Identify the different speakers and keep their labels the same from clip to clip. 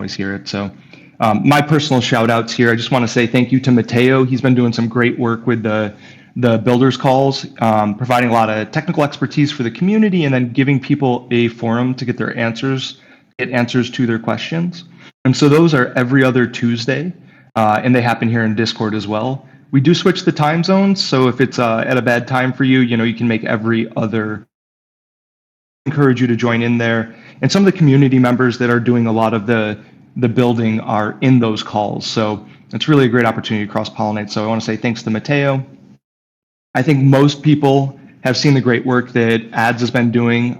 Speaker 1: always hear it. So my personal shout outs here, I just want to say thank you to Mateo. He's been doing some great work with the builders calls, providing a lot of technical expertise for the community and then giving people a forum to get answers to their questions. And so those are every other Tuesday, and they happen here in Discord as well. We do switch the time zones, so if it's at a bad time for you, you can make every other. Encourage you to join in there. And some of the community members that are doing a lot of the building are in those calls. So it's really a great opportunity to cross-pollinate. So I want to say thanks to Mateo. I think most people have seen the great work that Ads has been doing.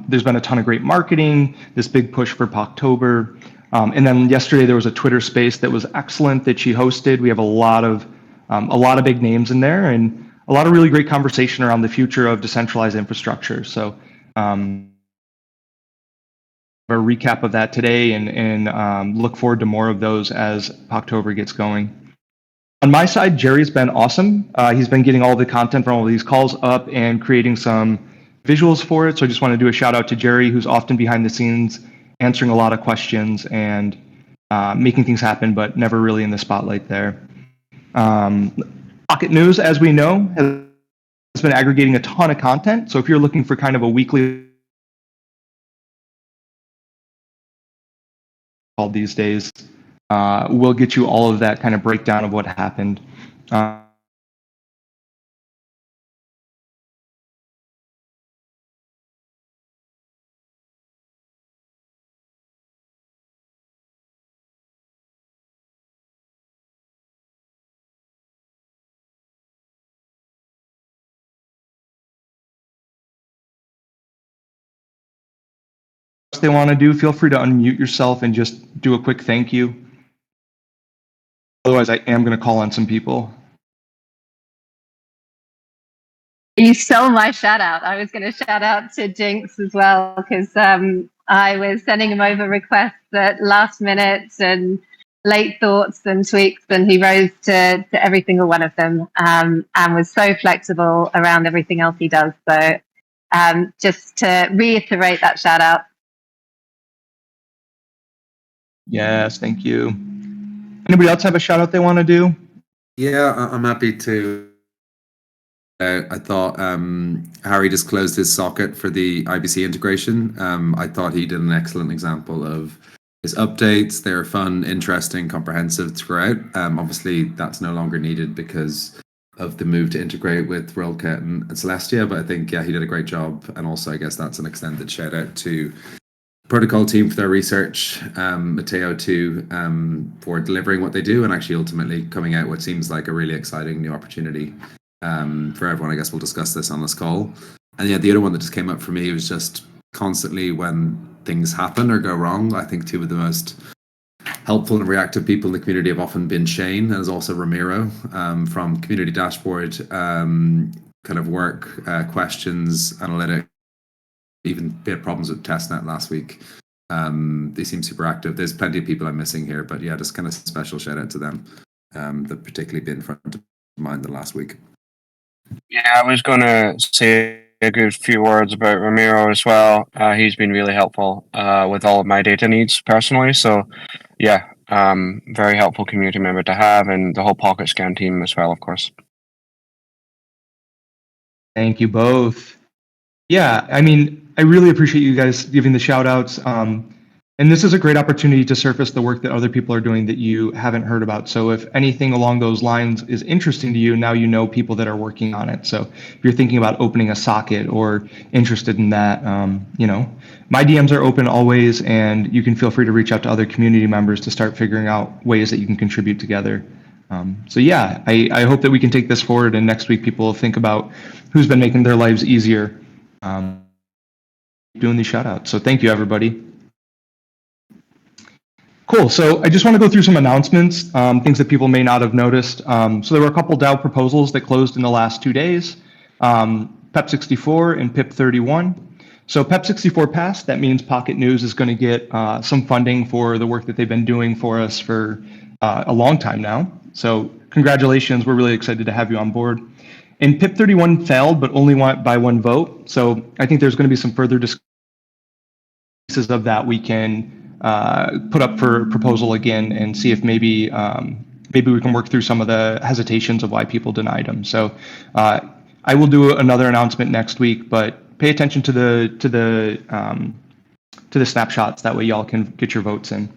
Speaker 1: There's been a ton of great marketing, this big push for POKTober. And then yesterday there was a Twitter space that was excellent that she hosted. We have a lot of big names in there and a lot of really great conversation around the future of decentralized infrastructure. So a recap of that today and look forward to more of those as POKTober gets going. On my side, Jerry's been awesome. He's been getting all the content from all these calls up and creating some visuals for it. So I just want to do a shout out to Jerry, who's often behind the scenes, answering a lot of questions and making things happen, but never really in the spotlight there. Pocket News, as we know, has been aggregating a ton of content. So if you're looking for kind of a weekly call these days, we'll get you all of that kind of breakdown of what happened. They want to do, feel free to unmute yourself and just do a quick thank you. Otherwise, I am going to call on some people.
Speaker 2: You stole my shout out. I was going to shout out to Jinx as well because I was sending him over requests at last minute and late thoughts and tweaks, and he rose to every single one of them and was so flexible around everything else he does. So just to reiterate that shout out.
Speaker 1: Yes, thank you. Anybody else have a shout out they want to do?
Speaker 3: Yeah, I'm happy to. I thought Harry just closed his socket for the IBC integration. I thought he did an excellent example of his updates. They were fun, interesting, comprehensive throughout. Obviously, that's no longer needed because of the move to integrate with WorldKit and Celestia. But I think, yeah, he did a great job. And also, I guess that's an extended shout out to protocol team for their research, Mateo too, for delivering what they do and actually ultimately coming out what seems like a really exciting new opportunity for everyone. I guess we'll discuss this on this call. And yeah, the other one that just came up for me was just constantly when things happen or go wrong, I think two of the most helpful and reactive people in the community have often been Shane and there's also Ramiro from Community Dashboard, kind of work, questions, analytics, even bit problems with testnet last week. They seem super active. There's plenty of people I'm missing here, but yeah, just kind of special shout out to them that particularly been front of mind the last week.
Speaker 4: Yeah, I was going to say a good few words about Ramiro as well. He's been really helpful with all of my data needs personally. So yeah, very helpful community member to have, and the whole Pocket Scan team as well, of course.
Speaker 1: Thank you both. Yeah, I mean, I really appreciate you guys giving the shout outs. And this is a great opportunity to surface the work that other people are doing that you haven't heard about. So if anything along those lines is interesting to you, now you know people that are working on it. So if you're thinking about opening a socket or interested in that, my DMs are open always, and you can feel free to reach out to other community members to start figuring out ways that you can contribute together. So yeah, I hope that we can take this forward, and next week people will think about who's been making their lives easier doing these shout outs. So thank you, everybody. Cool. So I just want to go through some announcements, things that people may not have noticed. So there were a couple DAO proposals that closed in the last 2 days, PEP64 and PIP31. So PEP64 passed. That means Pocket News is going to get some funding for the work that they've been doing for us for a long time now. So congratulations. We're really excited to have you on board. And PIP31 failed, but only by 1 vote. So I think there's going to be some further discussions of that we can put up for proposal again and see if maybe maybe we can work through some of the hesitations of why people denied them. So I will do another announcement next week, but pay attention to the snapshots. That way y'all can get your votes in.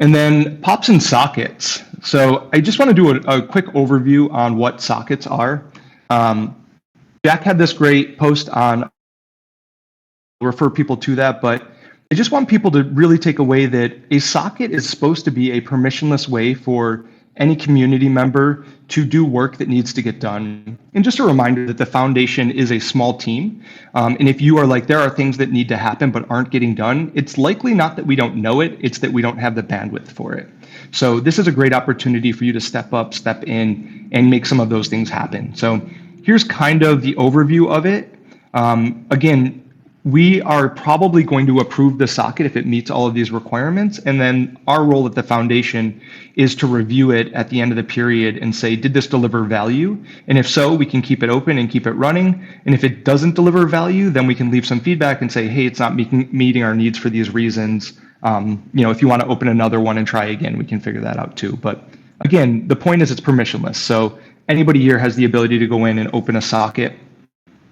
Speaker 1: And then pops and sockets. So I just want to do a quick overview on what sockets are. Jack had this great post on, I'll refer people to that, but I just want people to really take away that a socket is supposed to be a permissionless way for any community member to do work that needs to get done. And just a reminder that the foundation is a small team. And if you are like, there are things that need to happen but aren't getting done, it's likely not that we don't know it, it's that we don't have the bandwidth for it. So this is a great opportunity for you to step up, step in, and make some of those things happen. So here's kind of the overview of it. Again, we are probably going to approve the socket if it meets all of these requirements. And then our role at the foundation is to review it at the end of the period and say, did this deliver value? And if so, we can keep it open and keep it running. And if it doesn't deliver value, then we can leave some feedback and say, hey, it's not meeting our needs for these reasons. If you want to open another one and try again, we can figure that out too. But again, the point is it's permissionless. So anybody here has the ability to go in and open a socket.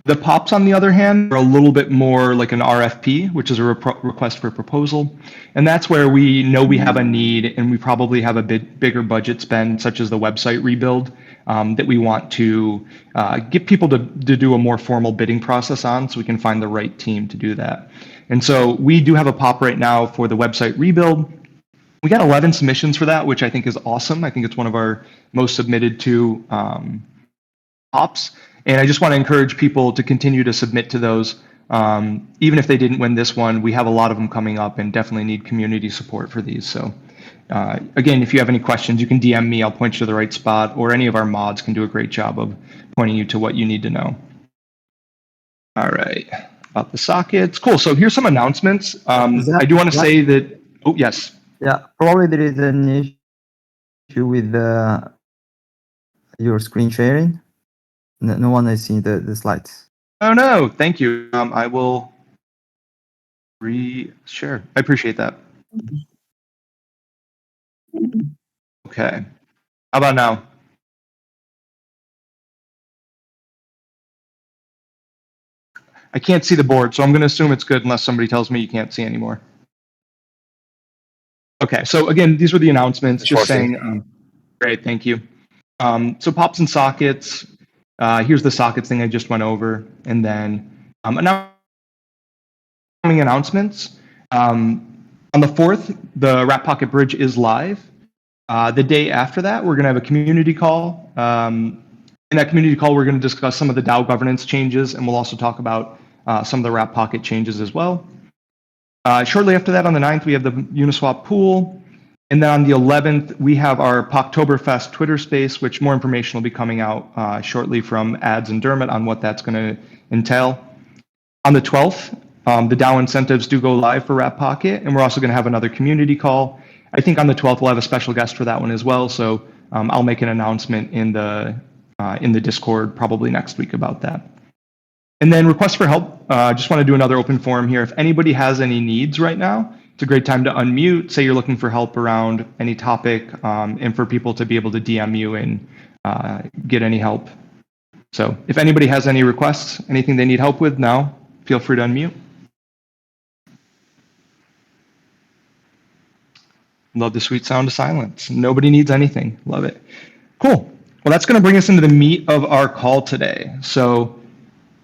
Speaker 1: The POPs, on the other hand, are a little bit more like an RFP, which is a request for proposal. And that's where we know we have a need and we probably have a bit bigger budget spend, such as the website rebuild, that we want to get people to do a more formal bidding process on so we can find the right team to do that. And so we do have a POP right now for the website rebuild. We got 11 submissions for that, which I think is awesome. I think it's one of our most submitted to POPs. And I just want to encourage people to continue to submit to those. Even if they didn't win this one, we have a lot of them coming up and definitely need community support for these. So again, if you have any questions, you can DM me, I'll point you to the right spot, or any of our mods can do a great job of pointing you to what you need to know. All right, about the sockets. Cool, so here's some announcements. I do want to say that, oh, yes.
Speaker 5: Yeah, probably there is an issue with your screen sharing. No one has seen the slides.
Speaker 1: Oh, no, thank you. I will share. I appreciate that. Okay, how about now? I can't see the board, so I'm going to assume it's good unless somebody tells me you can't see anymore. Okay, so again, these were the announcements, just saying, great, thank you. So pops and sockets. Here's the sockets thing I just went over, and then announcements. On the 4th, the Rat Pocket Bridge is live. The day after that, we're going to have a community call. In that community call, we're going to discuss some of the DAO governance changes, and we'll also talk about some of the Rat Pocket changes as well. Shortly after that, on the 9th, we have the Uniswap pool. And then on the 11th, we have our POKToberfest Twitter space, which more information will be coming out shortly from Ads and Dermot on what that's going to entail. On the 12th, the DAO incentives do go live for Rat Pocket, and we're also going to have another community call. I think on the 12th, we'll have a special guest for that one as well. So I'll make an announcement in the Discord probably next week about that. And then requests for help. Just want to do another open forum here. If anybody has any needs right now, it's a great time to unmute, say you're looking for help around any topic, and for people to be able to DM you and get any help. So if anybody has any requests, anything they need help with now, feel free to unmute. Love the sweet sound of silence. Nobody needs anything. Love it. Cool. Well, that's going to bring us into the meat of our call today. So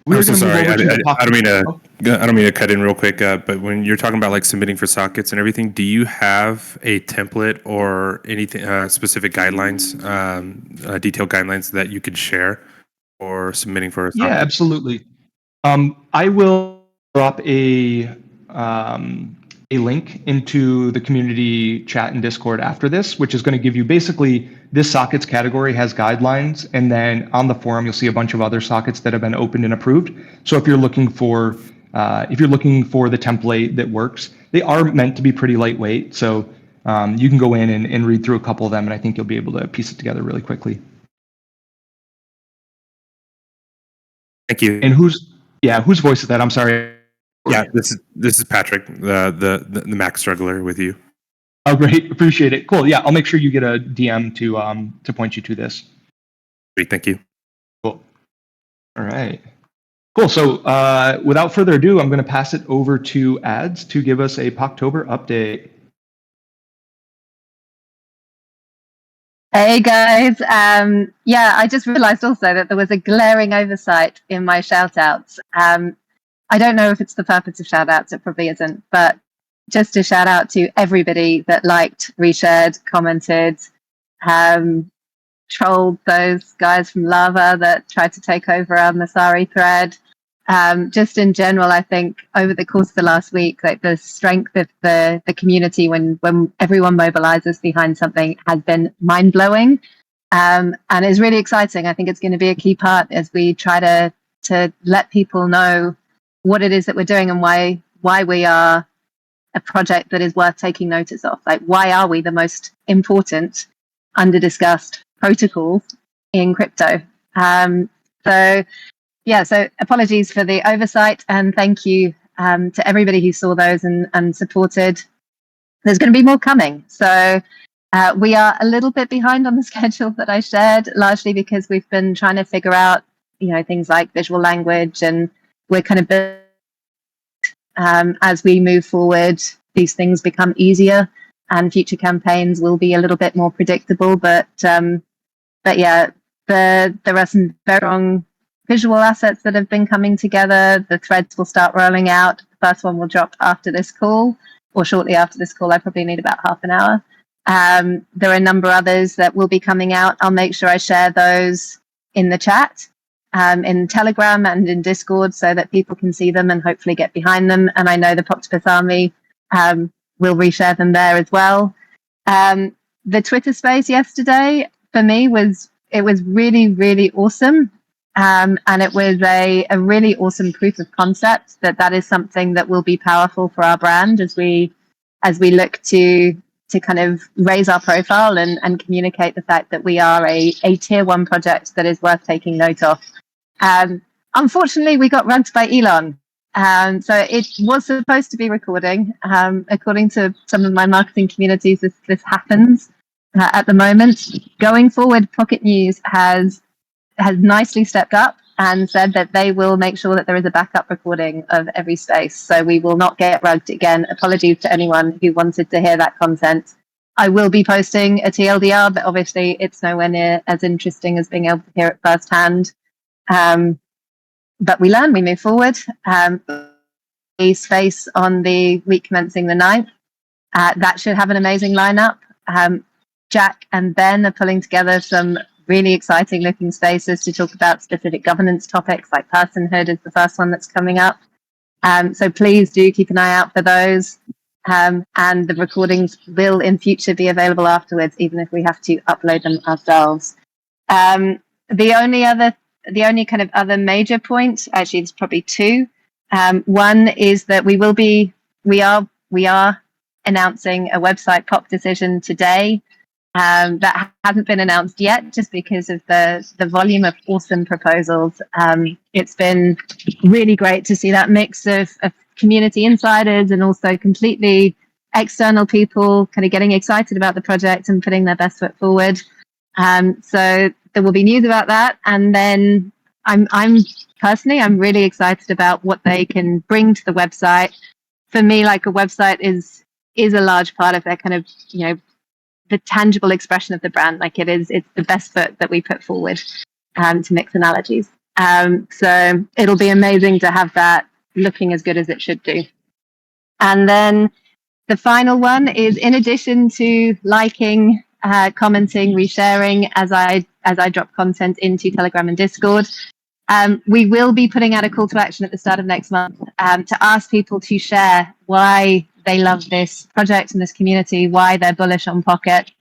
Speaker 1: we're going to move over to the
Speaker 6: I don't mean to cut in real quick, but when you're talking about like submitting for sockets and everything, do you have a template or anything specific guidelines, detailed guidelines that you could share for submitting for a socket?
Speaker 1: Yeah, absolutely. I will drop a link into the community chat and Discord after this, which is going to give you basically this sockets category has guidelines, and then on the forum you'll see a bunch of other sockets that have been opened and approved. So if you're looking for the template that works, they are meant to be pretty lightweight. So you can go in and read through a couple of them, and I think you'll be able to piece it together really quickly.
Speaker 6: Thank you.
Speaker 1: And whose voice is that? I'm sorry.
Speaker 6: Yeah, this is Patrick, the Mac struggler with you.
Speaker 1: Oh, great. Appreciate it. Cool. Yeah, I'll make sure you get a DM to point you to this.
Speaker 6: Great, thank you.
Speaker 1: Cool. All right. Cool. So without further ado, I'm going to pass it over to Ads to give us a POKTober update.
Speaker 2: Hey guys, yeah, I just realized also that there was a glaring oversight in my shout outs. I don't know if it's the purpose of shout outs, it probably isn't, but just a shout out to everybody that liked, reshared, commented, trolled those guys from Lava that tried to take over our Masari thread. Just in general, I think over the course of the last week, like the strength of the community when everyone mobilizes behind something has been mind blowing, and it's really exciting. I think it's going to be a key part as we try to let people know what it is that we're doing and why we are a project that is worth taking notice of. Like, why are we the most important, under discussed protocol in crypto? So apologies for the oversight, and thank you to everybody who saw those and supported. There's going to be more coming. So we are a little bit behind on the schedule that I shared, largely because we've been trying to figure out, things like visual language, and we're kind of as we move forward, these things become easier, and future campaigns will be a little bit more predictable. But yeah, there are some very strong visual assets that have been coming together. The threads will start rolling out. The first one will drop after this call, or shortly after this call. I probably need about half an hour. There are a number of others that will be coming out. I'll make sure I share those in the chat, in Telegram and in Discord, so that people can see them and hopefully get behind them. And I know the POKTober Army will reshare them there as well. The Twitter space yesterday for me was really, really awesome. And it was a really awesome proof of concept that is something that will be powerful for our brand as we look to kind of raise our profile and communicate the fact that we are a tier 1 project that is worth taking note of. Unfortunately, we got rugged by Elon. So it was supposed to be recording. According to some of my marketing communities, this happens at the moment. Going forward, Pocket News has nicely stepped up and said that they will make sure that there is a backup recording of every space. So we will not get rugged again. Apologies to anyone who wanted to hear that content. I will be posting a TLDR, but obviously it's nowhere near as interesting as being able to hear it firsthand. But we learn, we move forward. A space on the week commencing the 9th. That should have an amazing lineup. Jack and Ben are pulling together some really exciting looking spaces to talk about specific governance topics, like personhood is the first one that's coming up. So please do keep an eye out for those. And the recordings will in future be available afterwards, even if we have to upload them ourselves. The only kind of other major point, actually there's probably two. One is that we are announcing a website POP decision today. That hasn't been announced yet, just because of the volume of awesome proposals. It's been really great to see that mix of community insiders and also completely external people kind of getting excited about the project and putting their best foot forward. So there will be news about that, and then I'm personally really excited about what they can bring to the website. For me, like, a website is a large part of their kind of the tangible expression of the brand. Like, it's the best foot that we put forward, to mix analogies. So it'll be amazing to have that looking as good as it should do. And then the final one is, in addition to liking, commenting, resharing as I drop content into Telegram and Discord, we will be putting out a call to action at the start of next month, to ask people to share why they love this project and this community, why they're bullish on Pocket.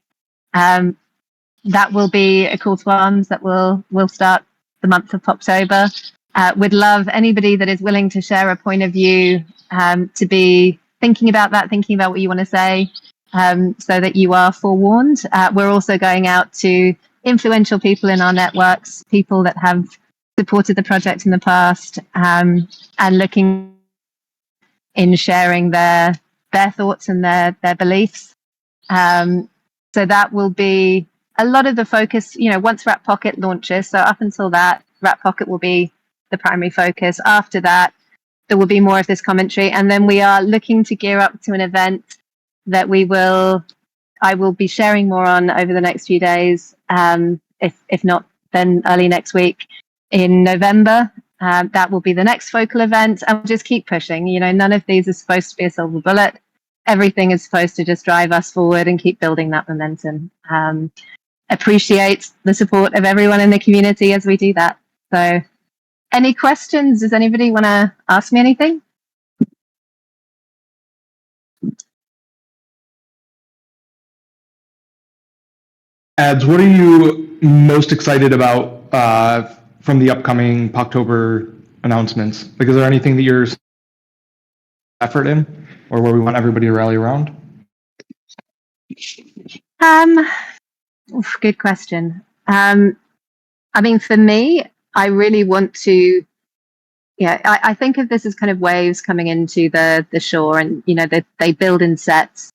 Speaker 2: That will be a call to arms that will start the month of POKTober. We'd love anybody that is willing to share a point of view, to be thinking about what you want to say, so that you are forewarned. We're also going out to influential people in our networks, people that have supported the project in the past, and looking in sharing their thoughts and their beliefs. So that will be a lot of the focus, once Wrap Pocket launches. So up until that, Wrap Pocket will be the primary focus. After that, there will be more of this commentary. And then we are looking to gear up to an event that I will be sharing more on over the next few days. If not, then early next week in November. That will be the next focal event, and we'll just keep pushing. None of these is supposed to be a silver bullet. Everything is supposed to just drive us forward and keep building that momentum. Appreciate the support of everyone in the community as we do that. So, any questions? Does anybody want to ask me anything?
Speaker 1: Ads, what are you most excited about from the upcoming POKTober announcements? Like, is there anything that you're effort in, or where we want everybody to rally around?
Speaker 2: Good question. I mean, for me, I really want to. I think of this as kind of waves coming into the shore, and they build in sets,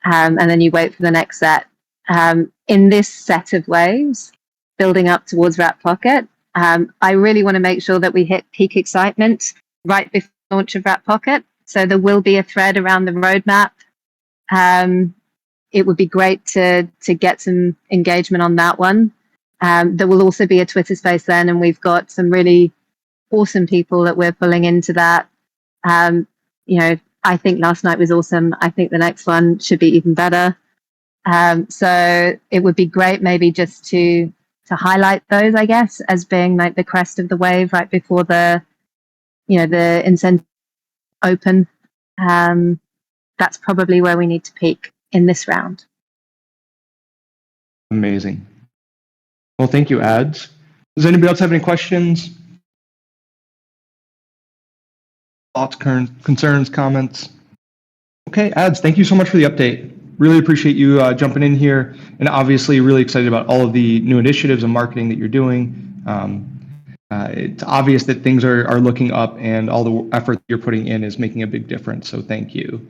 Speaker 2: and then you wait for the next set. In this set of waves, building up towards Wrap Pocket, I really want to make sure that we hit peak excitement right before launch of Wrap Pocket. So there will be a thread around the roadmap. It would be great to get some engagement on that one. There will also be a Twitter space then, and we've got some really awesome people that we're pulling into that. I think last night was awesome. I think the next one should be even better. So it would be great maybe just to highlight those, I guess, as being like the crest of the wave right before the incentive open. That's probably where we need to peak in this round.
Speaker 1: Amazing. Well, thank you, Ads. Does anybody else have any questions? Thoughts, concerns, comments? Okay, Ads, thank you so much for the update. Really appreciate you jumping in here, and obviously really excited about all of the new initiatives and marketing that you're doing. It's obvious that things are looking up, and all the effort that you're putting in is making a big difference, so thank you.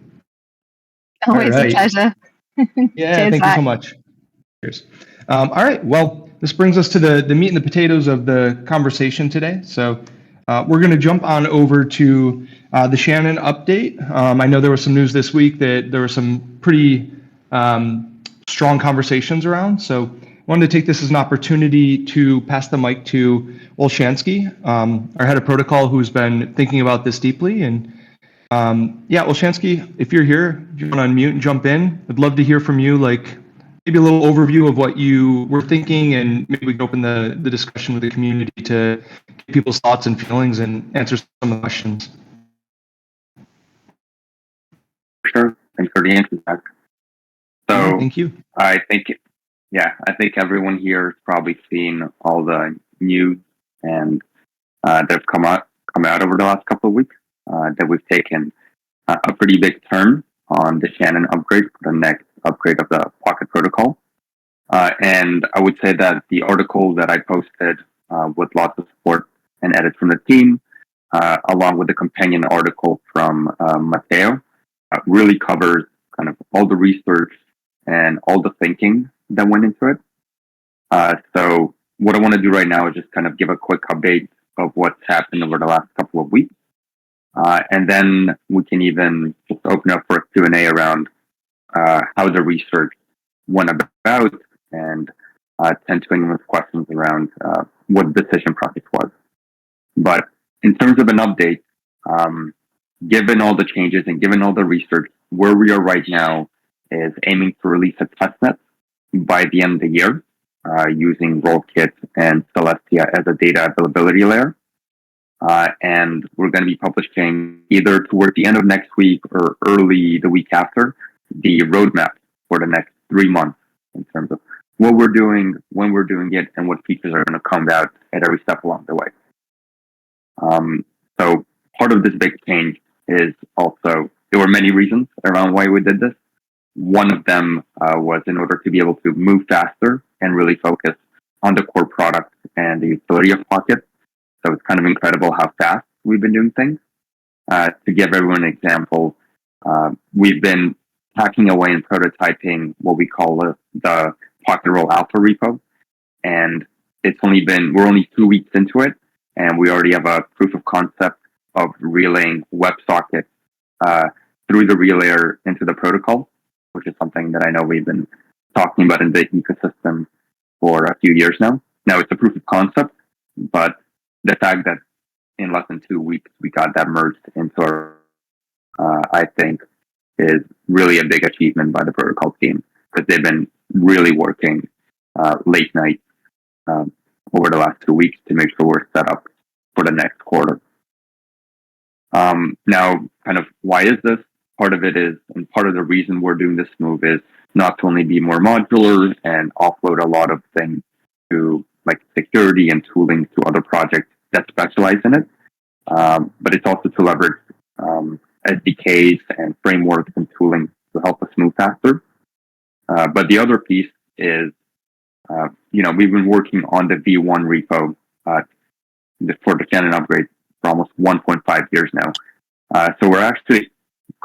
Speaker 2: Always a pleasure.
Speaker 1: Yeah,
Speaker 2: Cheers,
Speaker 1: thank you so much. Cheers. All right, well, this brings us to the meat and the potatoes of the conversation today. So we're going to jump on over to the Shannon update. I know there was some news this week that there were some pretty strong conversations around. So I wanted to take this as an opportunity to pass the mic to Olshansky, our head of protocol, who's been thinking about this deeply. And Olshansky, if you're here, if you want to unmute and jump in, I'd love to hear from you, like maybe a little overview of what you were thinking, and maybe we can open the discussion with the community to get people's thoughts and feelings and answer some of the questions.
Speaker 7: Sure. Thanks for the answer, Zach. So
Speaker 1: thank you.
Speaker 7: I think everyone here has probably seen all the news and that have come out over the last couple of weeks, that we've taken a pretty big turn on the Shannon upgrade for the next upgrade of the Pocket protocol. And I would say that the article that I posted with lots of support and edits from the team, along with the companion article from Matteo, really covers kind of all the research and all the thinking that went into it. So what I want to do right now is just kind of give a quick update of what's happened over the last couple of weeks. And then we can even just open up for a Q&A around how the research went about, and tend to anyone with questions around what the decision process was. But in terms of an update, given all the changes and given all the research, where we are right now is aiming to release a testnet by the end of the year, using Rollups and Celestia as a data availability layer. And we're going to be publishing either toward the end of next week or early the week after the roadmap for the next 3 months in terms of what we're doing, when we're doing it, and what features are going to come out at every step along the way. So part of this big change is also, there were many reasons around why we did this. One of them was in order to be able to move faster and really focus on the core product and the utility of Pocket. So it's kind of incredible how fast we've been doing things. To give everyone an example, we've been hacking away and prototyping what we call the POKTober Alpha repo, and we're only 2 weeks into it, and we already have a proof of concept of relaying WebSockets through the relayer into the protocol, which is something that I know we've been talking about in the ecosystem for a few years now. Now it's a proof of concept, but the fact that in less than 2 weeks we got that merged into our, I think, is really a big achievement by the protocol team, because they've been really working late night over the last 2 weeks to make sure we're set up for the next quarter. Now, kind of why is this? Part of it is, and part of the reason we're doing this move is not to only be more modular and offload a lot of things to like security and tooling to other projects that specialize in it, but it's also to leverage SDKs and frameworks and tooling to help us move faster. But the other piece is, we've been working on the V1 repo for the Shannon upgrade for almost 1.5 years now. So we're actually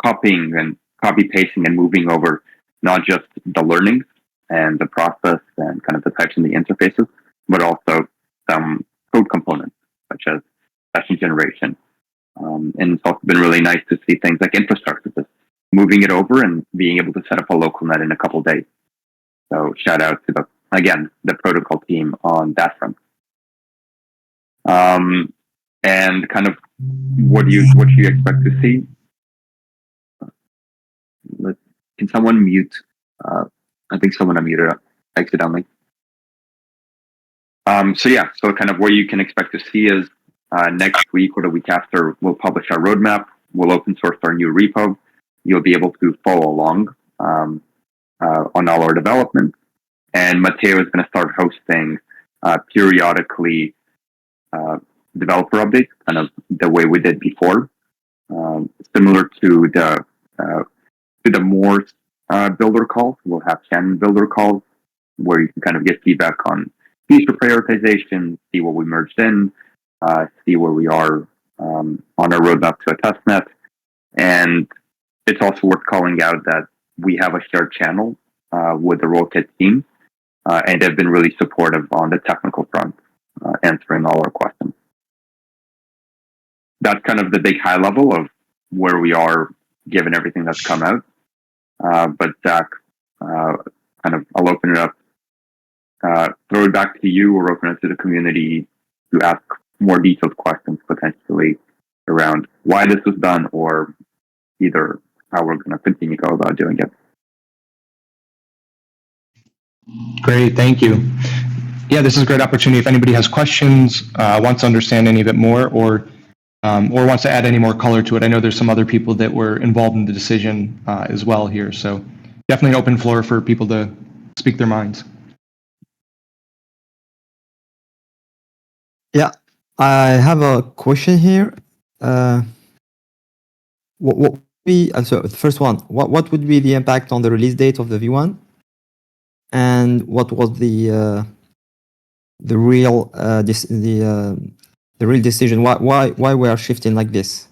Speaker 7: copy pasting and moving over not just the learnings and the process and kind of the types and the interfaces, but also some code components such as session generation. And it's also been really nice to see things like infrastructure, just moving it over and being able to set up a local net in a couple of days. So shout out to the protocol team on that front. And kind of what do you expect to see? Can someone mute? I think someone unmuted accidentally. So kind of what you can expect to see is next week or the week after, we'll publish our roadmap. We'll open source our new repo. You'll be able to follow along on all our development. And Matteo is going to start hosting periodically developer updates, kind of the way we did before, similar to the more builder calls. We'll have Shannon builder calls where you can kind of get feedback on feature prioritization, see what we merged in, see where we are on our roadmap to a testnet. And it's also worth calling out that we have a shared channel with the Rollkit team, and they've been really supportive on the technical front, answering all our questions. That's kind of the big high level of where we are given everything that's come out. But Zach, I'll open it up, throw it back to you, or open it to the community to ask more detailed questions potentially around why this was done, or either how we're going to continue to go about doing it.
Speaker 1: Great, thank you. Yeah, this is a great opportunity. If anybody has questions, wants to understand any of it more, or wants to add any more color to it. I know there's some other people that were involved in the decision as well here. So definitely an open floor for people to speak their minds.
Speaker 5: Yeah, I have a question here. What would be, so the first one, what would be the impact on the release date of the V1? And what was the real the real decision? Why we are shifting like this?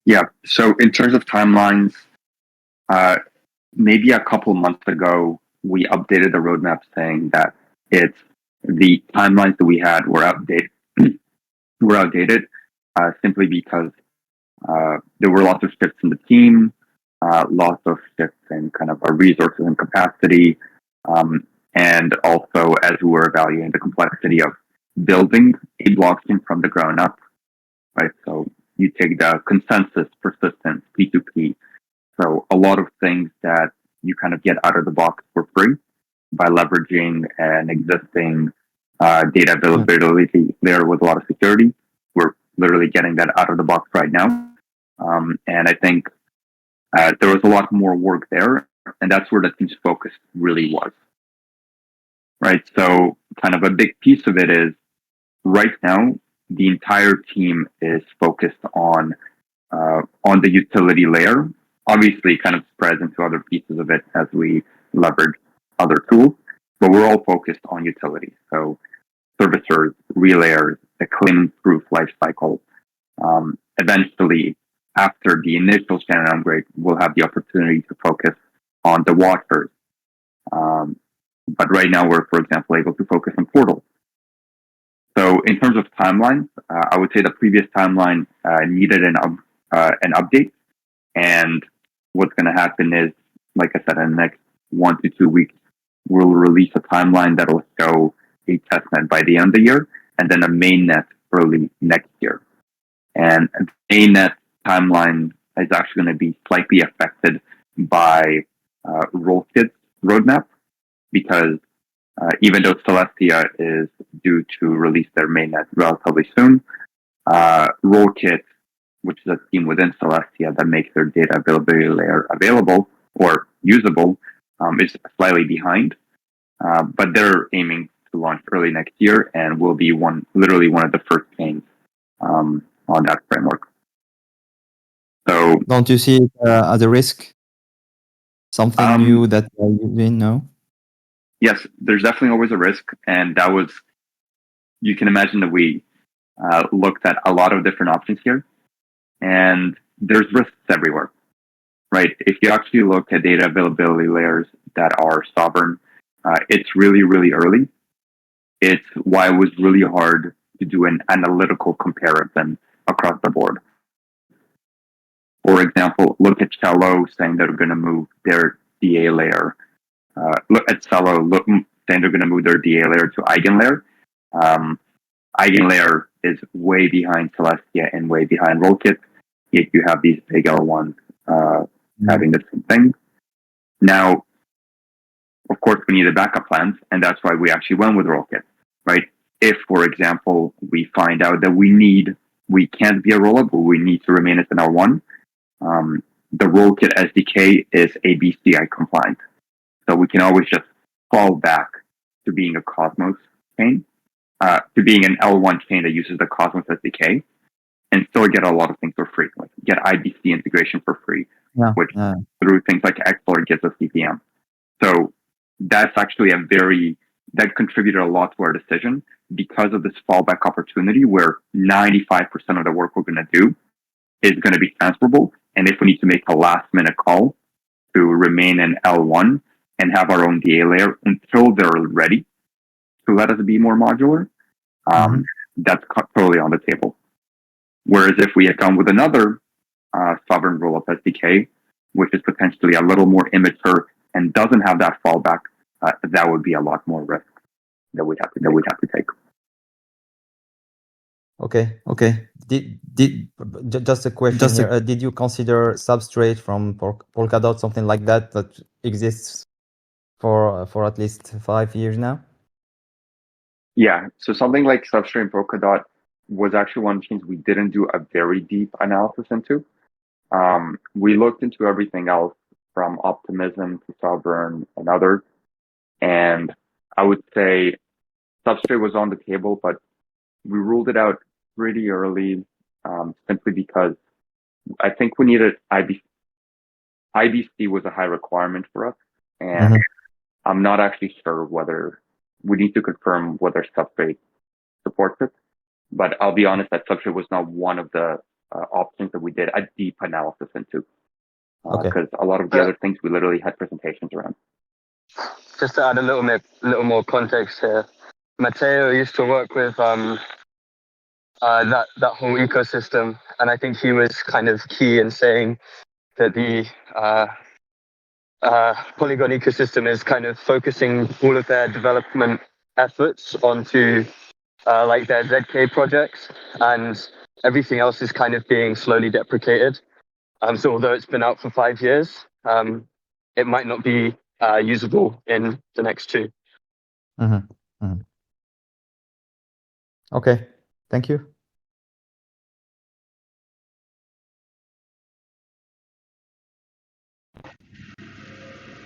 Speaker 7: Yeah. So in terms of timelines, maybe a couple months ago, we updated the roadmap saying that the timelines that we had were outdated. Simply because there were lots of shifts in the team, lots of shifts in kind of our resources and capacity, and also as we were evaluating the complexity of building a blockchain from the ground up, right? So you take the consensus, persistence, P2P. So a lot of things that you kind of get out of the box for free by leveraging an existing data availability layer with a lot of security. We're literally getting that out of the box right now. And I think there was a lot more work there, and that's where the team's focus really was. Right. So kind of a big piece of it is right now, the entire team is focused on the utility layer. Obviously, kind of spreads into other pieces of it as we leverage other tools, but we're all focused on utility. So servicers, relayers, the claim proof lifecycle, eventually, after the initial Shannon upgrade, we'll have the opportunity to focus on the watchers. But right now, we're, for example, able to focus on portals. So in terms of timelines, I would say the previous timeline needed an update. And what's going to happen is, like I said, in the next 1 to 2 weeks, we'll release a timeline that will show a testnet by the end of the year, and then a mainnet early next year. And the mainnet timeline is actually going to be slightly affected by Rollups' roadmap, because even though Celestia is due to release their mainnet relatively soon, Rollups, which is a team within Celestia that makes their data availability layer available or usable, is slightly behind. But they're aiming to launch early next year and will be literally one of the first chains on that framework. So,
Speaker 5: Don't you see it as a risk? Something new that you didn't know?
Speaker 7: Yes, there's definitely always a risk. And that was, you can imagine that we looked at a lot of different options here. And there's risks everywhere, right? If you actually look at data availability layers that are sovereign, it's really, really early. It's why it was really hard to do an analytical comparison across the board. For example, look at Cello saying they're going to move their DA layer. Look at Cello saying they're going to move their DA layer to Eigenlayer. Eigenlayer is way behind Celestia and way behind Rollups. Yet you have these big L1s having the same thing. Now, of course, we needed backup plans, and that's why we actually went with Rollups, right? If, for example, we find out that we can't be a rollup, but we need to remain as an L1, the Rollups SDK is ABCI compliant. So we can always just fall back to being a Cosmos chain, to being an L1 chain that uses the Cosmos SDK, and still get a lot of things for free, like get IBC integration for free, which through things like Explorer gives us CPM. So that's actually that contributed a lot to our decision because of this fallback opportunity where 95% of the work we're going to do is going to be transferable. And if we need to make a last minute call to remain in L1 and have our own DA layer until they're ready to let us be more modular, that's totally on the table. Whereas if we had gone with another sovereign rollup SDK, which is potentially a little more immature and doesn't have that fallback, that would be a lot more risk that we'd have to take.
Speaker 5: Okay. Just a question here. Did you consider substrate from Polkadot, something like that exists for at least 5 years now?
Speaker 7: Yeah, so something like Substrate and Polkadot was actually one of the things we didn't do a very deep analysis into. We looked into everything else from Optimism to Sovereign and others. And I would say Substrate was on the table, but we ruled it out pretty early, simply because I think we needed IBC. IBC was a high requirement for us. And I'm not actually sure whether we need to confirm whether Substrate supports it. But I'll be honest that Substrate was not one of the options that we did a deep analysis into. Because a lot of the other things we literally had presentations around.
Speaker 8: Just to add a little more context here, Matteo used to work with that whole ecosystem, and I think he was kind of key in saying that the Polygon ecosystem is kind of focusing all of their development efforts onto like their ZK projects, and everything else is kind of being slowly deprecated. So although it's been out for 5 years, it might not be usable in the next 2.
Speaker 5: Okay, thank you.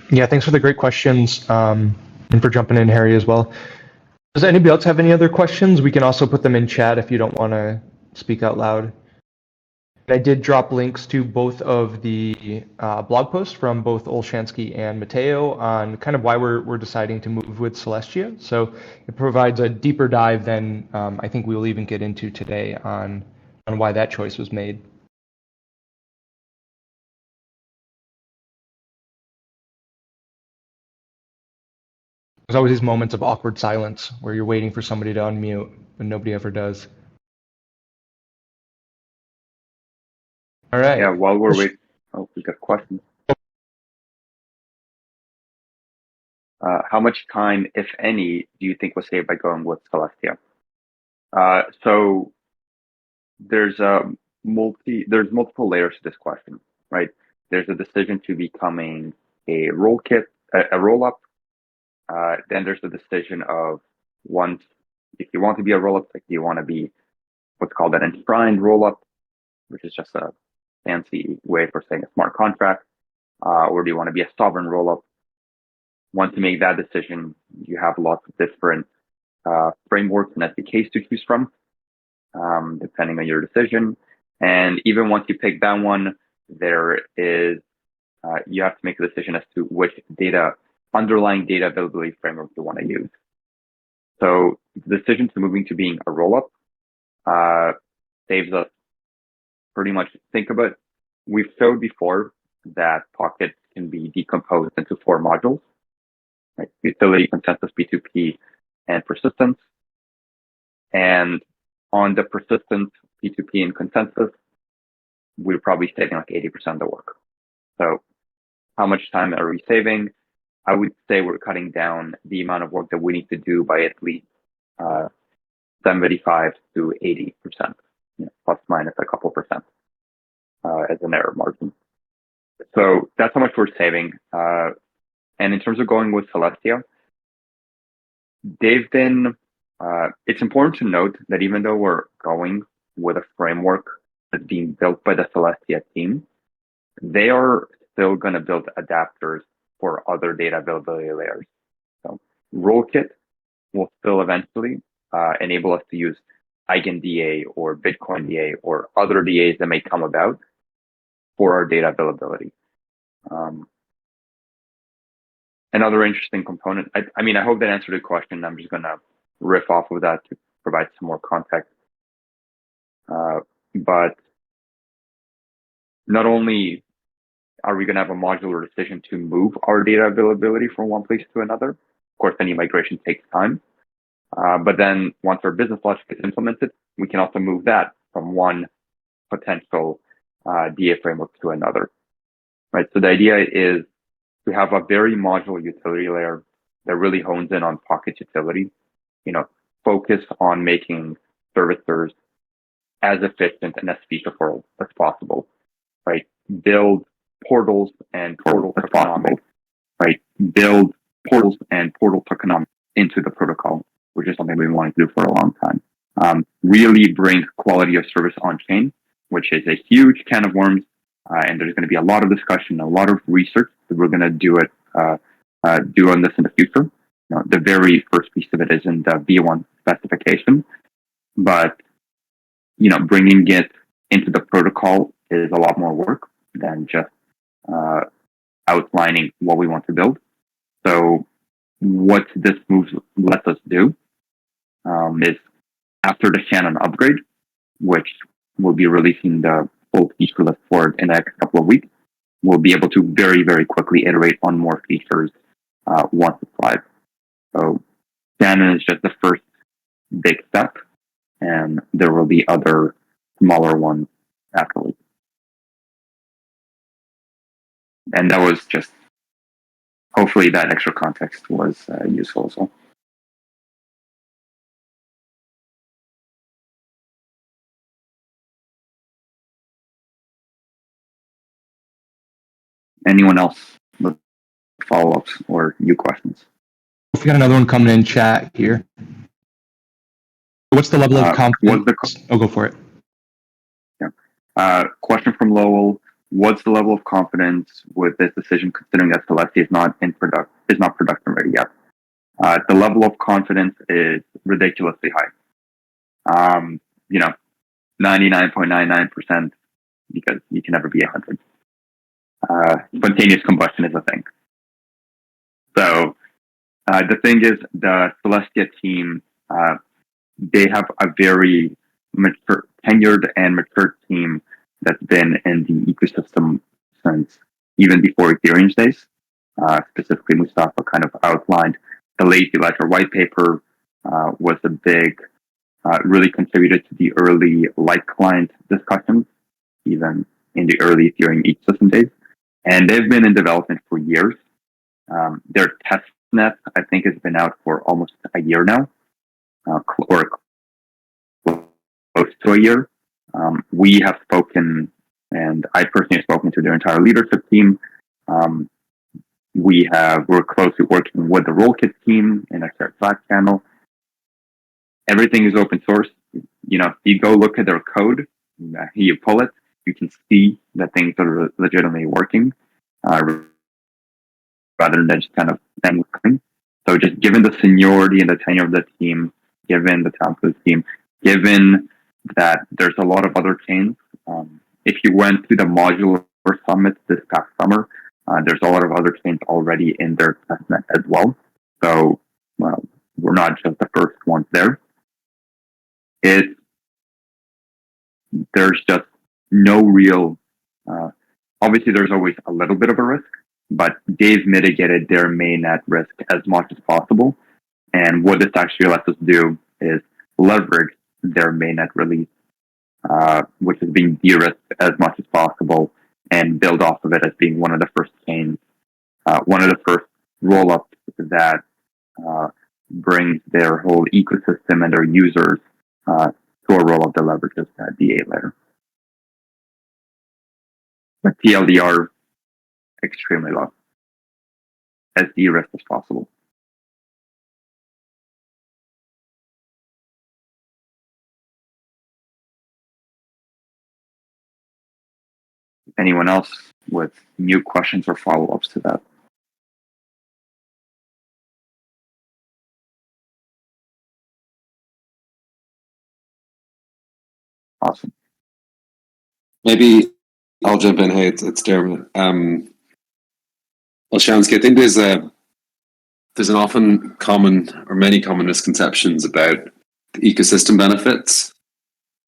Speaker 1: Yeah, thanks for the great questions, and for jumping in, Harry, as well. Does anybody else have any other questions? We can also put them in chat if you don't want to speak out loud. I did drop links to both of the blog posts from both Olshansky and Matteo on kind of why we're deciding to move with Celestia. So it provides a deeper dive than I think we'll even get into today on on why that choice was made. There's always these moments of awkward silence where you're waiting for somebody to unmute, but nobody ever does. All right.
Speaker 7: Yeah, while we're waiting, oh, we got questions. How much time, if any, do you think was saved by going with Celestia? So there's multiple layers to this question, right? There's a decision to becoming a roll-up. Then there's the decision of once, if you want to be a roll-up, like do you want to be what's called an enshrined roll-up, which is just a fancy way for saying a smart contract, or do you want to be a sovereign roll-up? Once you make that decision, you have lots of different frameworks and SDKs to choose from, depending on your decision. And even once you pick that one, there is you have to make a decision as to which underlying data availability framework you want to use. So the decision to moving to being a rollup saves us pretty much. Think about, we've showed before that Pocket can be decomposed into 4 modules. Right? Utility, consensus, P2P, and persistence. And on the persistence, P2P, and consensus, we're probably saving like 80% of the work. So how much time are we saving? I would say we're cutting down the amount of work that we need to do by at least 75 to 80%, plus minus a couple percent as an error margin. So that's how much we're saving. And in terms of going with Celestia, they've been, it's important to note that even though we're going with a framework that's being built by the Celestia team, they are still going to build adapters for other data availability layers. So RollKit will still eventually enable us to use EigenDA or Bitcoin DA or other DAs that may come about for our data availability. Another interesting component, I mean, I hope that answered the question. I'm just going to riff off of that to provide some more context. But not only are we going to have a modular decision to move our data availability from one place to another, of course, any migration takes time. But then once our business logic is implemented, we can also move that from one potential DA framework to another. Right. So the idea is to have a very modular utility layer that really hones in on Pocket utility, focus on making servicers as efficient and as featureful as possible, right? Build portals and portal tokenomics, right? Build portals and portal tokenomics into the protocol, which is something we've been wanting to do for a long time. Really bring quality of service on chain, which is a huge can of worms. And there's going to be a lot of discussion, a lot of research that we're going to do on this in the future. The very first piece of it is in the V1 specification, but bringing it into the protocol is a lot more work than just outlining what we want to build. So what this move lets us do is after the Shannon upgrade, which we'll be releasing the full feature list for it in the next couple of weeks, we'll be able to very, very quickly iterate on more features once it's live. So Shannon is just the first big step, and there will be other smaller ones afterwards. And that was just, hopefully that extra context was useful as well. Anyone else with follow-ups or new questions?
Speaker 1: We got another one coming in chat here. What's the level of confidence? Go for it.
Speaker 7: Yeah. Question from Lowell. What's the level of confidence with this decision, considering that Celestia is not production ready yet? The level of confidence is ridiculously high. 99.99%, because you can never be 100. Spontaneous combustion is a thing. So the thing is, the Celestia team, they have a very tenured and mature team that's been in the ecosystem since even before Ethereum's days. Specifically, Mustafa kind of outlined the Lazy Ledger white paper was a big, really contributed to the early light client discussions, even in the early Ethereum ecosystem days. And they've been in development for years. Their testnet, I think, has been out for almost a year now, or close to a year. We have spoken, and I personally have spoken to their entire leadership team. We're closely working with the Rollkit team in a shared Slack channel. Everything is open source. You know, you go look at their code, you pull it, you can see that things are legitimately working, rather than just kind of them looking. So just given the seniority and the tenure of the team, given the talent of the team, given that there's a lot of other chains. If you went to the modular summit this past summer, there's a lot of other chains already in their testnet as well. So we're not just the first ones there. There's just no real, obviously there's always a little bit of a risk, but they've mitigated their mainnet risk as much as possible. And what this actually lets us do is leverage their mainnet release, which is being de-risked as much as possible, and build off of it as being one of the first chains, one of the first rollups that brings their whole ecosystem and their users to a rollup that leverages that DA layer. But TLDR extremely low, as de-risked as possible. Anyone else with new questions or follow-ups to that? Awesome.
Speaker 3: Maybe I'll jump in. Hey, it's Dermot. Well, Shansky, I think there's an often common or many common misconceptions about the ecosystem benefits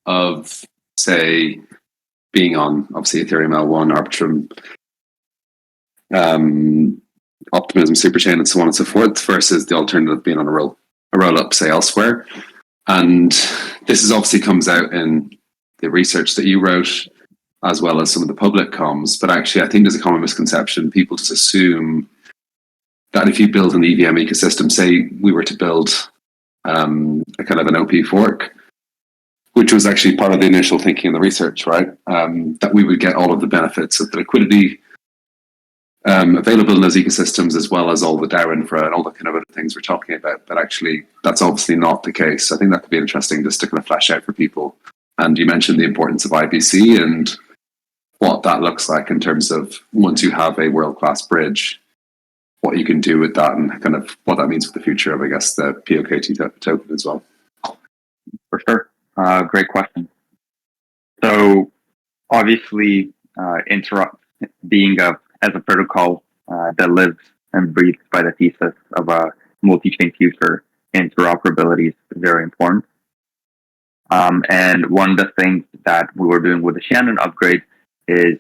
Speaker 3: of, say, being on obviously Ethereum L1, Arbitrum, Optimism, Superchain, and so on and so forth, versus the alternative being on a roll-up, say, elsewhere. And this is obviously comes out in the research that you wrote, as well as some of the public comms. But actually, I think there's a common misconception. People just assume that if you build an EVM ecosystem, say we were to build a kind of an OP fork, which was actually part of the initial thinking in the research, right? That we would get all of the benefits of the liquidity available in those ecosystems, as well as all the DAO infra and all the kind of other things we're talking about. But actually, that's obviously not the case. I think that could be interesting just to kind of flesh out for people. And you mentioned the importance of IBC and what that looks like in terms of once you have a world-class bridge, what you can do with that and kind of what that means for the future of, I guess, the POKT token as well.
Speaker 7: For sure. Great question. So obviously, Interop being as a protocol that lives and breathes by the thesis of a multi-chain future, interoperability is very important. And one of the things that we were doing with the Shannon upgrade is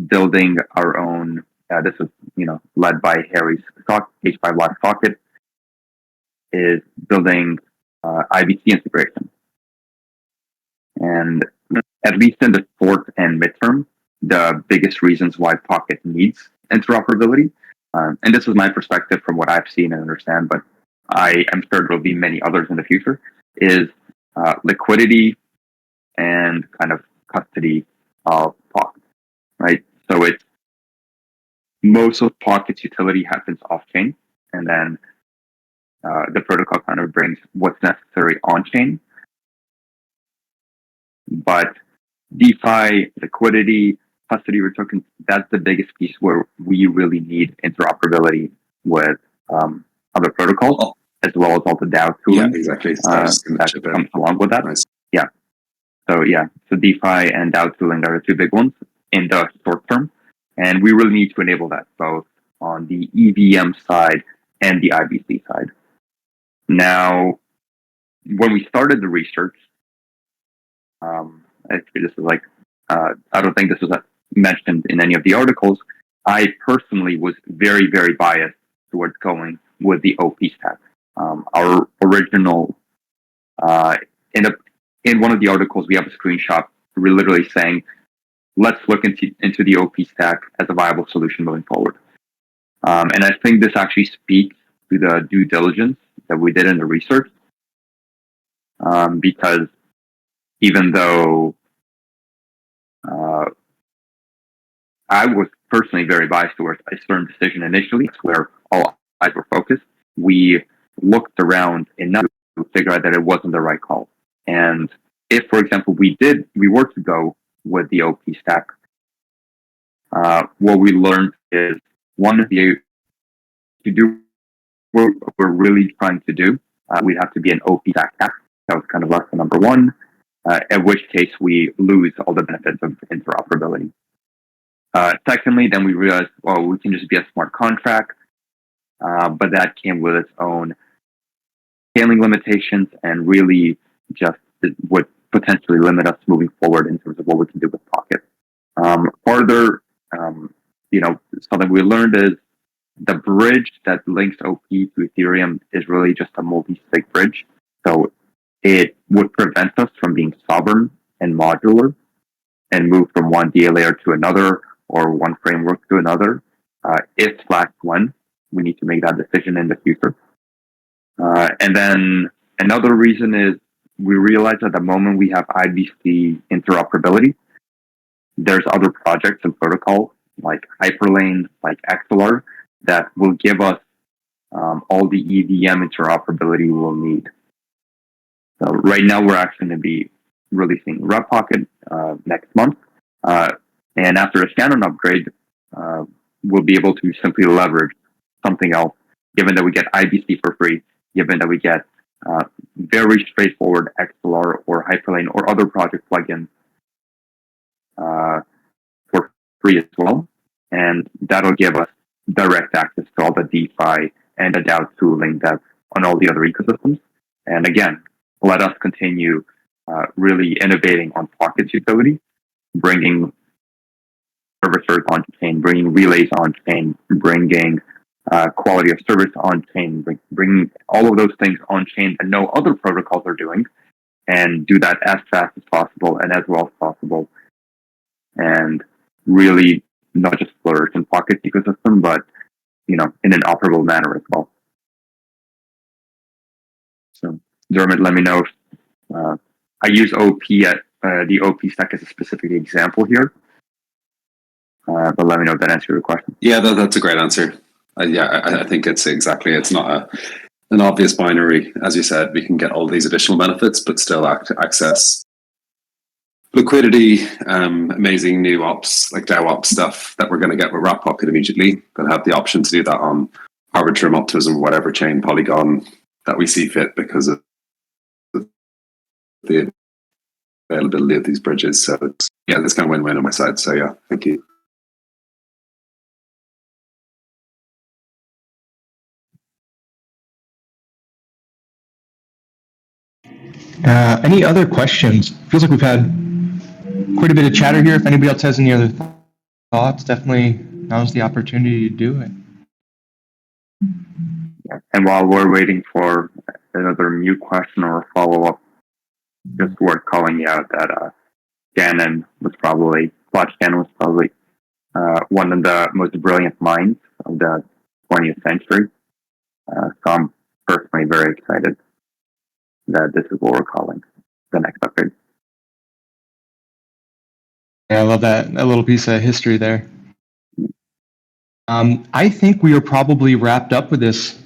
Speaker 7: building our own. This is led by Harry's H5 Live Socket, is building IBC integration. And at least in the short and midterm, the biggest reasons why Pocket needs interoperability, and this is my perspective from what I've seen and understand, but I am sure there will be many others in the future, is liquidity and kind of custody of Pocket, right? So it's most of Pocket's utility happens off-chain, and then the protocol kind of brings what's necessary on-chain. But DeFi, liquidity, custody of tokens, that's the biggest piece where we really need interoperability with other protocols, as well as all the DAO tooling.
Speaker 3: Yeah, exactly.
Speaker 7: That comes along with that.
Speaker 3: Nice.
Speaker 7: Yeah. So DeFi and DAO tooling are the two big ones in the short term. And we really need to enable that both on the EVM side and the IBC side. Now, when we started the research, Actually, this is like, I don't think this was mentioned in any of the articles. I personally was very, very biased towards going with the OP stack. Our original, in one of the articles, we have a screenshot literally saying, let's look into the OP stack as a viable solution moving forward. And I think this actually speaks to the due diligence that we did in the research. Because even though I was personally very biased towards a certain decision initially, it's where all eyes were focused, we looked around enough to figure out that it wasn't the right call. And if, for example, we were to go with the OP stack, what we learned is one of the to do what we're really trying to do, we'd have to be an OP stack. That was kind of lesson number one, at which case we lose all the benefits of interoperability. Secondly, then we realized, well, we can just be a smart contract, but that came with its own scaling limitations and really just would potentially limit us moving forward in terms of what we can do with Pocket. Further, something we learned is the bridge that links OP to Ethereum is really just a multi-sig bridge. So it would prevent us from being sovereign and modular and move from one DA layer to another or one framework to another. If/when we need to make that decision in the future. And then another reason is we realize at the moment we have IBC interoperability. There's other projects and protocols like Hyperlane, like XLR, that will give us all the EVM interoperability we'll need. So right now we're actually going to be releasing Red Pocket next month. And after a Shannon upgrade, we'll be able to simply leverage something else, given that we get IBC for free, given that we get very straightforward XLR or Hyperlane or other project plugins for free as well. And that'll give us direct access to all the DeFi and the DAO tooling that's on all the other ecosystems. And again, let us continue really innovating on Pocket's utility, bringing servicers on-chain, bringing relays on-chain, bringing quality of service on-chain, bringing all of those things on-chain that no other protocols are doing, and do that as fast as possible and as well as possible. And really not just flourish in Pocket's ecosystem, but in an operable manner as well. So Dermot, let me know if I use OP at the OP stack as a specific example here. But let me know if that answers your question.
Speaker 3: Yeah, that's a great answer. I think it's not an obvious binary. As you said, we can get all these additional benefits, but still access liquidity, amazing new ops, like DAO ops stuff that we're going to get with Rat Pocket immediately. But have the option to do that on Arbitrum, Optimism, whatever chain, Polygon that we see fit because of the availability of these bridges. So it's, that's kind of win-win on my side. So yeah, thank you.
Speaker 1: Any other questions? Feels like we've had quite a bit of chatter here. If anybody else has any other thoughts, definitely now's the opportunity to do it.
Speaker 7: Yeah. And while we're waiting for another mute question or a follow-up, just worth calling out that Shannon was probably one of the most brilliant minds of the 20th century. So I'm personally very excited that this is what we're calling the next upgrade.
Speaker 1: Yeah, I love that little piece of history there. I think we are probably wrapped up with this.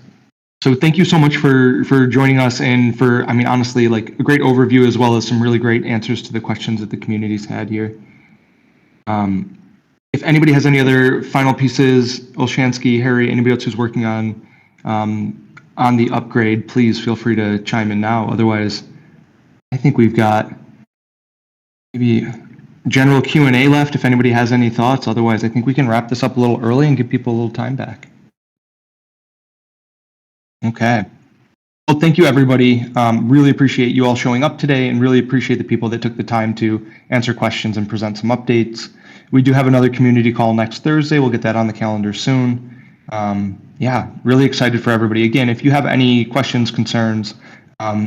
Speaker 1: So thank you so much for joining us and for, honestly, like a great overview as well as some really great answers to the questions that the community's had here. If anybody has any other final pieces, Olshansky, Harry, anybody else who's working on the upgrade, please feel free to chime in now. Otherwise, I think we've got maybe general Q&A left if anybody has any thoughts. Otherwise, I think we can wrap this up a little early and give people a little time back. Okay. Well, thank you, everybody. Really appreciate you all showing up today and really appreciate the people that took the time to answer questions and present some updates. We do have another community call next Thursday. We'll get that on the calendar soon. Yeah, really excited for everybody. Again, if you have any questions, concerns,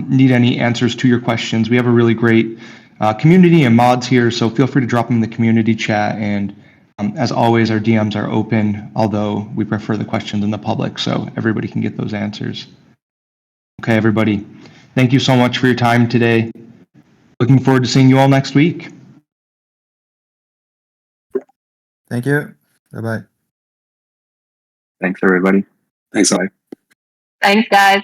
Speaker 1: need any answers to your questions, we have a really great community and mods here, so feel free to drop them in the community chat. And as always, our DMs are open, although we prefer the questions in the public so everybody can get those answers. Okay, everybody. Thank you so much for your time today. Looking forward to seeing you all next week.
Speaker 5: Thank you. Bye-bye.
Speaker 7: Thanks, everybody.
Speaker 3: Thanks.
Speaker 7: Bye.
Speaker 2: Thanks, guys.